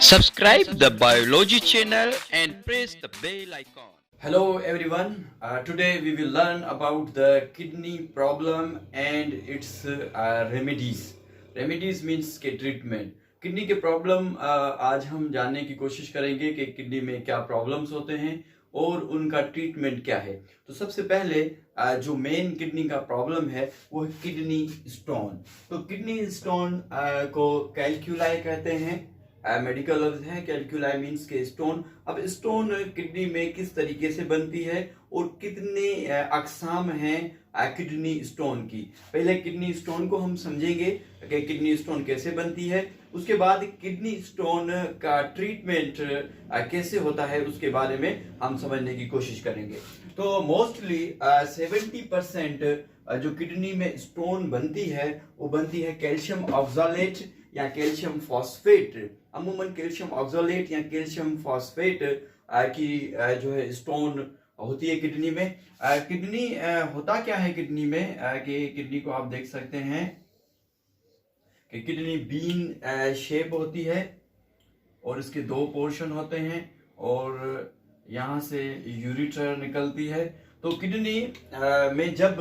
Subscribe the biology channel and press the bell icon. Hello everyone. Today we will learn about the kidney problem and its remedies. Remedies means के treatment. Kidney के problem आज हम जानने की कोशिश करेंगे कि किडनी में क्या प्रॉब्लम्स होते हैं और उनका ट्रीटमेंट क्या है। तो सबसे पहले जो मेन किडनी का प्रॉब्लम है वो है किडनी स्टोन। तो किडनी स्टोन को कैल्कुलाई कहते हैं। मेडिकल लफ्ज है कैल्कुलाई मीन्स के स्टोन। अब स्टोन किडनी में किस तरीके से बनती है और कितने अकसाम हैं किडनी स्टोन की। पहले किडनी स्टोन को हम समझेंगे कि किडनी स्टोन कैसे बनती है, उसके बाद किडनी स्टोन का ट्रीटमेंट कैसे होता है उसके बारे में हम समझने की कोशिश करेंगे। तो मोस्टली 70% जो किडनी में स्टोन बनती है वो बनती है कैल्शियम ऑक्सालेट या कैल्शियम फॉस्फेट। अमूमन कैल्शियम ऑक्सालेट या कैल्शियम फॉस्फेट की जो है स्टोन होती है किडनी में। किडनी होता क्या है किडनी में कि किडनी को आप देख सकते हैं कि किडनी बीन शेप होती है और इसके दो पोर्शन होते हैं और यहाँ से यूरिटर निकलती है। तो किडनी में जब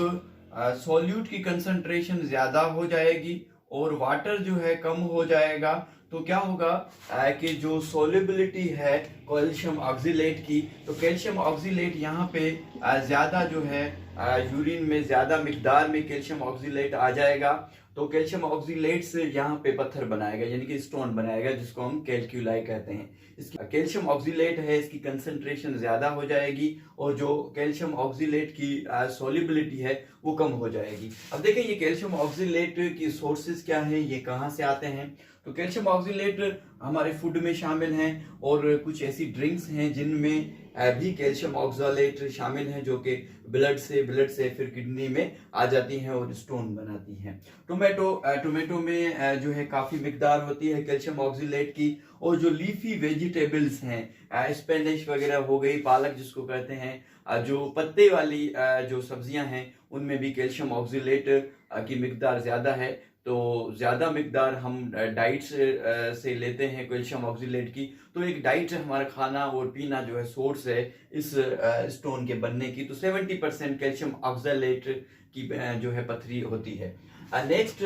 सॉल्यूट की कंसंट्रेशन ज्यादा हो जाएगी और वाटर जो है कम हो जाएगा तो क्या होगा कि जो सोल्युबिलिटी है कैल्शियम ऑक्सीलेट की, तो कैल्शियम ऑक्सीलेट यहाँ पे ज्यादा जो है यूरिन में ज्यादा मिकदार में कैल्शियम ऑक्सीलेट आ जाएगा। तो कैल्शियम ऑक्सीलेट से यहाँ पे पत्थर बनाएगा यानी कि स्टोन बनाएगा जिसको हम कैल्कुलाई कहते हैं। इसकी कैल्शियम ऑक्सीलेट है, इसकी कंसंट्रेशन ज्यादा हो जाएगी और जो कैल्शियम ऑक्सीलेट की सोल्युबिलिटी है वो कम हो जाएगी। अब देखें ये कैल्शियम ऑक्सीलेट की सोर्सेज क्या हैं, ये कहाँ से आते हैं। तो कैल्शियम ऑक्सीलेट हमारे फूड में शामिल हैं और कुछ ऐसी ड्रिंक्स हैं जिनमें भी कैल्शियम ऑक्सालेट शामिल है जो कि ब्लड से फिर किडनी में आ जाती हैं और स्टोन बनाती हैं। टोमेटो में जो है काफी मिकदार होती है कैल्शियम ऑक्सीलेट की। और जो लीफी वेजिटेबल्स हैं स्पेनिश वगैरह हो गई, पालक जिसको कहते हैं, जो पत्ते वाली जो सब्जियां हैं उनमें भी कैल्शियम ऑक्सीलेट की मिकदार ज्यादा है। तो ज्यादा मिकदार हम डाइट से लेते हैं कैल्शियम ऑक्सीलेट की। तो एक डाइट हमारा खाना और पीना जो है सोर्स है इस स्टोन के बनने की। तो 70% कैल्शियम ऑक्सालेट की जो है पथरी होती है। नेक्स्ट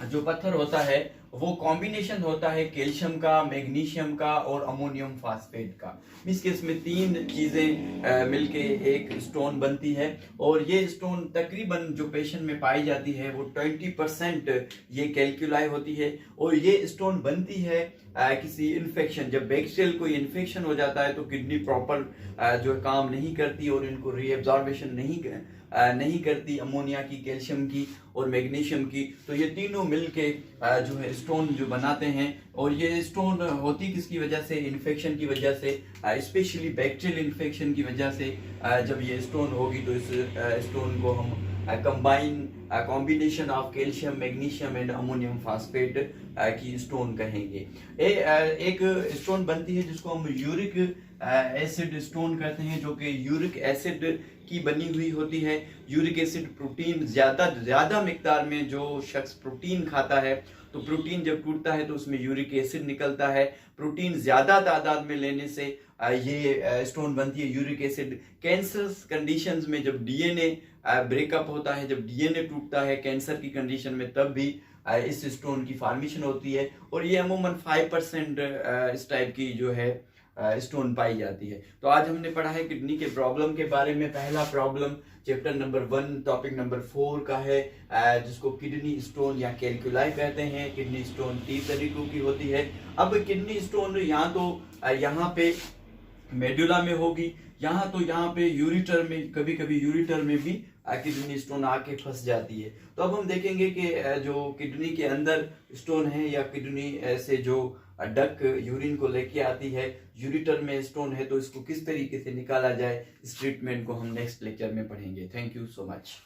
जो पत्थर होता है वो कॉम्बिनेशन होता है कैल्शियम का, मैग्नीशियम का और अमोनियम फास्फेट का। इस केस में तीन चीजें मिलके एक स्टोन बनती है और ये स्टोन तकरीबन जो पेशेंट में पाई जाती है वो 20% ये कैल्कुलाई होती है। और ये स्टोन बनती है किसी इन्फेक्शन, जब बैक्टीरियल कोई इन्फेक्शन हो जाता है तो किडनी प्रॉपर जो है काम नहीं करती और इनको रीएब्जॉर्बेशन नहीं करती अमोनिया की, कैल्शियम की और मैग्नीशियम की। तो ये तीनों मिलके जो है स्टोन जो बनाते हैं। और ये स्टोन होती किसकी वजह से, इन्फेक्शन की वजह से, स्पेशली बैक्टीरियल इन्फेक्शन की वजह से जब ये स्टोन होगी तो इस स्टोन को हम combination of calcium, magnesium and ammonium phosphate की स्टोन कहेंगे। एक स्टोन बनती है जिसको हम यूरिक एसिड स्टोन कहते हैं, जो कि यूरिक एसिड की बनी हुई होती है। यूरिक एसिड प्रोटीन ज्यादा मिकदार में जो शख्स प्रोटीन खाता है तो प्रोटीन जब टूटता है तो उसमें यूरिक एसिड निकलता है। प्रोटीन ज्यादा तादाद में लेने से ये स्टोन बनती है यूरिक एसिड। कैंसर कंडीशंस में जब डीएनए ब्रेकअप होता है, जब डीएनए टूटता है कैंसर की कंडीशन में, तब भी इस स्टोन की फॉर्मेशन होती है। और ये अमूमन 5% इस टाइप की जो है स्टोन पाई जाती है। तो आज हमने पढ़ा है किडनी के प्रॉब्लम के बारे में। पहला problem chapter number 1 topic number 4 का है जिसको किडनी स्टोन या कैल्कुलाई कहते हैं। किडनी स्टोन 3 तरीकों की होती है। अब किडनी स्टोन यहाँ पे मेडुला में होगी, यहाँ पे यूरिटर में, कभी कभी यूरिटर में भी किडनी स्टोन आके फंस जाती है। तो अब हम देखेंगे कि जो किडनी के अंदर स्टोन है या किडनी से जो डक यूरिन को लेके आती है, यूरिटर में स्टोन है तो इसको किस तरीके से निकाला जाए, इस ट्रीटमेंट को हम नेक्स्ट लेक्चर में पढ़ेंगे। Thank you so much.